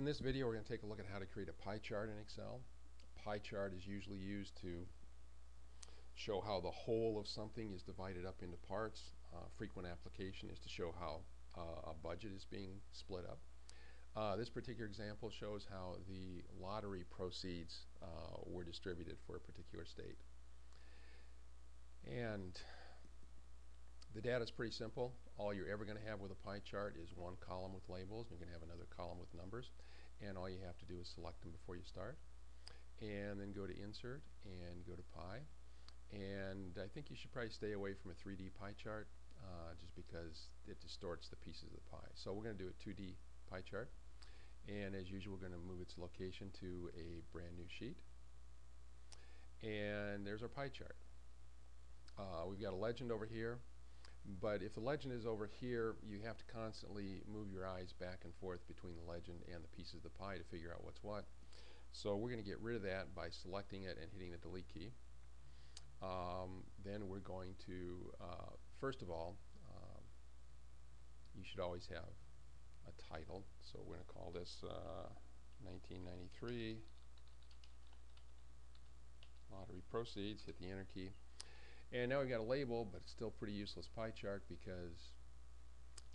In this video we're going to take a look at how to create a pie chart in Excel. A pie chart is usually used to show how the whole of something is divided up into parts. Frequent application is to show how a budget is being split up. This particular example shows how the lottery proceeds were distributed for a particular state. And the data is pretty simple. All you're ever going to have with a pie chart is one column with labels, and you're going to have another column with numbers, and all you have to do is select them before you start, and then go to Insert and go to Pie. And I think you should probably stay away from a 3D pie chart just because it distorts the pieces of the pie. So we're going to do a 2D pie chart, and as usual we're going to move its location to a brand new sheet. And there's our pie chart. We've got a legend over here, but if the legend is over here, you have to constantly move your eyes back and forth between the legend and the pieces of the pie to figure out what's what. So we're going to get rid of that by selecting it and hitting the delete key. Then we're going to, first of all, you should always have a title. So we're going to call this 1993 Lottery Proceeds, hit the enter key. And now we've got a label, but it's still a pretty useless pie chart because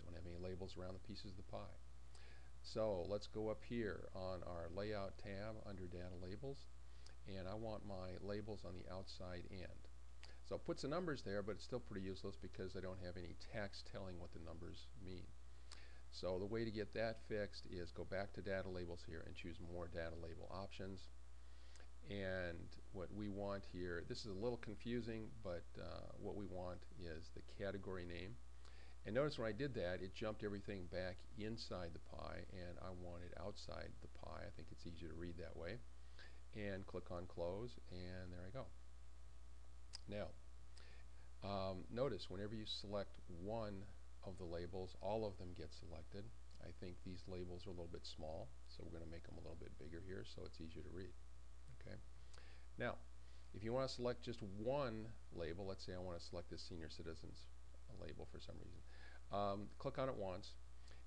don't have any labels around the pieces of the pie. So let's go up here on our Layout tab under Data Labels, and I want my labels on the outside end. So it puts the numbers there, but it's still pretty useless because I don't have any text telling what the numbers mean. So the way to get that fixed is go back to Data Labels here and choose More Data Label Options. And what we want here, this is a little confusing, but what we want is the category name. And notice when I did that, it jumped everything back inside the pie, and I want it outside the pie. I think it's easier to read that way. And click on Close, and there I go. Now, notice whenever you select one of the labels, all of them get selected. I think these labels are a little bit small, so we're going to make them a little bit bigger here so it's easier to read. Okay. Now, if you want to select just one label, let's say I want to select this senior citizens label for some reason, click on it once,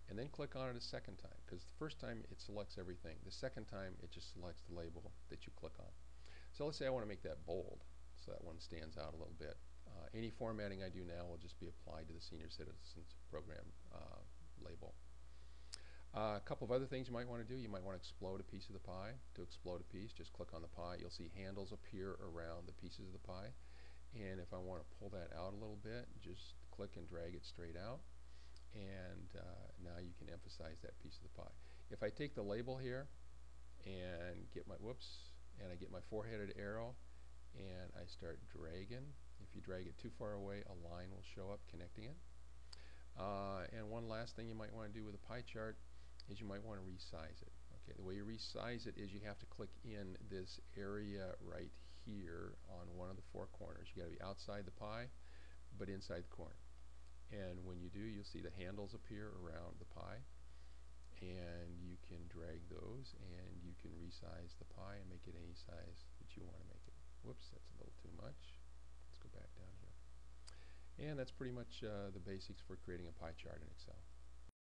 and then click on it a second time, because the first time it selects everything. The second time it just selects the label that you click on. So let's say I want to make that bold, so that one stands out a little bit. Any formatting I do now will just be applied to the senior citizens program label. A couple of other things you might want to do. You might want to explode a piece of the pie. To explode a piece, just click on the pie. You'll see handles appear around the pieces of the pie. And if I want to pull that out a little bit, just click and drag it straight out. And now you can emphasize that piece of the pie. If I take the label here and get my, and I get my four-headed arrow and I start dragging, if you drag it too far away, a line will show up connecting it. And one last thing you might want to do with a pie chart is you might want to resize it. Okay, the way you resize it is you have to click in this area right here on one of the four corners. You got to be outside the pie, but inside the corner. And when you do, you'll see the handles appear around the pie, and you can drag those, and you can resize the pie and make it any size that you want to make it. Whoops, that's a little too much. Let's go back down here. And that's pretty much the basics for creating a pie chart in Excel.